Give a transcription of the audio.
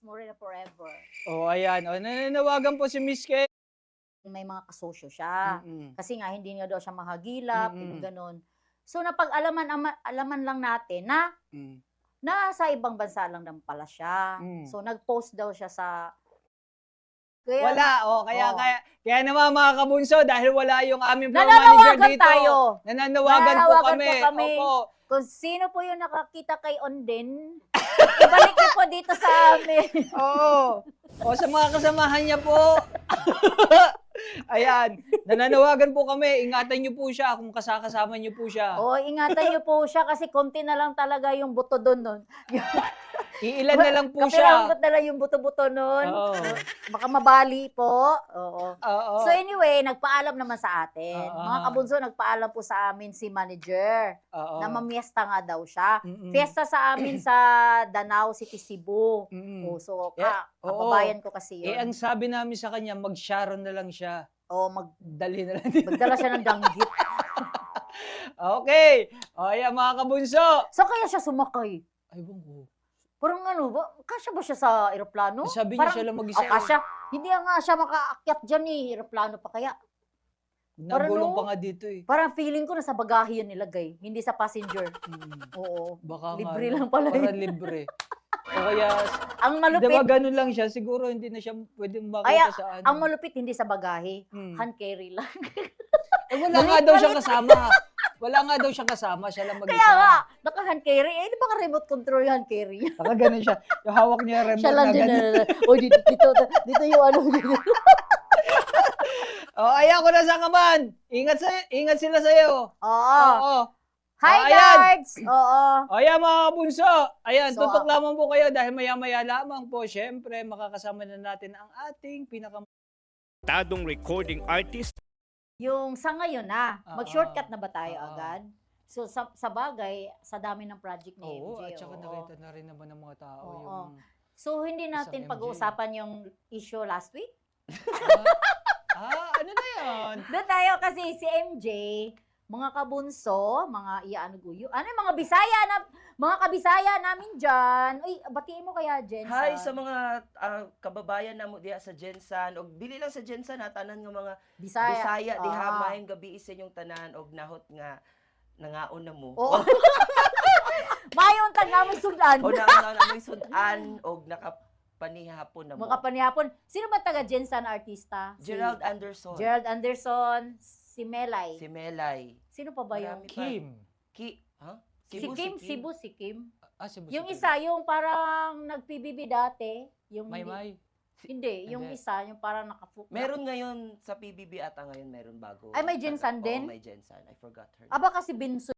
Morena forever. Oh, ayan. Oh, nananawagan po si Miss Kay. May mga kasosyo siya. Mm-mm. Kasi nga, hindi nga daw siya mahagilap, Mm-mm. ganun. So, napag-alaman lang natin na nasa ibang bansa lang naman pala siya. So, nag-post daw siya sa... Wala, kaya Oo. naman mga kabunso, dahil wala yung aming floor Nananawagan manager dito. tayo. Nananawagan po kami. Opo. Kung sino po yung nakakita kay Onden, ibalik niyo po dito sa amin. Oo. O sa mga kasamahan niya po. Ayan, nananawagan po kami. Ingatan niyo po siya kung kasama niyo po siya. Oo, ingatan niyo po siya kasi konti na lang talaga yung buto doon. Iilan na lang po siya. Kapilanggot na lang yung buto-buto nun. Oo. Baka mabali po. Oo. Oo. So anyway, nagpaalam naman sa atin. Oo. Mga kabunso, nagpaalam po sa amin si manager. Oo. Na mamiesta nga daw siya. Mm-mm. Fiesta sa amin sa Danao City, Cebu. Mm-mm. So, Oo. kababayan ko kasi yun. Ang sabi namin sa kanya, mag-Sharon na lang siya. Oo, Dali na lang dito. magdala siya ng danggit. Okay. O, ayan mga kabunso. So, kaya siya sumakay. Ay, bang Parang ano ba? Kasya ba siya sa eroplano? Sabi niya siya lang mag-isa. Kasya. Hindi nga siya makaakyat dyan eh. Eroplano pa kaya. Nagulong pa nga dito eh. Parang feeling ko nasa bagahe yun nilagay. Hindi sa passenger. Oo. Baka Libre nga, lang pala Para yun. libre. O kaya, Ang malupit. diba ganun lang siya, siguro hindi na siya pwedeng makita Kaya, sa ano. ang malupit hindi sa bagahe. Hand carry lang. Wala nga daw siyang kasama. Wala nga daw siyang kasama, siya lang mag-isa. Kaya nga, naka-hand carry. Di ba ka-remote control yung hand carry? Saka ganun siya. Yung hawak niya remote Siya lang na din. ganun. Dito yung ano. Ayan ko na sa kaman. Ingat sila sa'yo. Oo. Hi, ayan. guards! Oo. Ayan mga bunso. Ayan, So, tutok lamang po kayo dahil maya-maya lamang po. Siyempre, makakasama na natin ang ating Tadong recording artist. Yung sa ngayon na, mag-shortcut na ba tayo agad? So, sa bagay, sa dami ng project ni MJ. Oo, at saka nakita na rin naman ng mga tao yung... So, hindi natin MJ. pag-uusapan yung issue last week? Ano na yan? Doon tayo kasi si MJ, mga kabunso, mga iaanuguyo. Ano yung mga Bisaya na, mga kabisaya namin dyan. Uy, batiin mo kaya, Jensen. Hi sa mga kababayan na mo diya sa Jensan. Og dili lang sa Jensan, tanan nga mga Bisaya diha maayong gabi sa inyong tanan og nahot nga nangaon na mo. Oo. Mayon tag namin sundan. O namoy sudan og nakapanihapon na mo. Makapanihapon. Sino ba taga Jensen artista? Gerald Anderson. Gerald Anderson, si Melay. Si Melay. Sino pa ba yung? Marami pa. Si Kim. Cebu. Yung isa, yung parang nag-PBB dati. Yung May. Hindi, yung isa, yung parang nakafu... Meron ngayon sa PBB ata ngayon meron bago. Ay, may Jensan din? Oo, may Jensan. I forgot her. Aba kasi Binso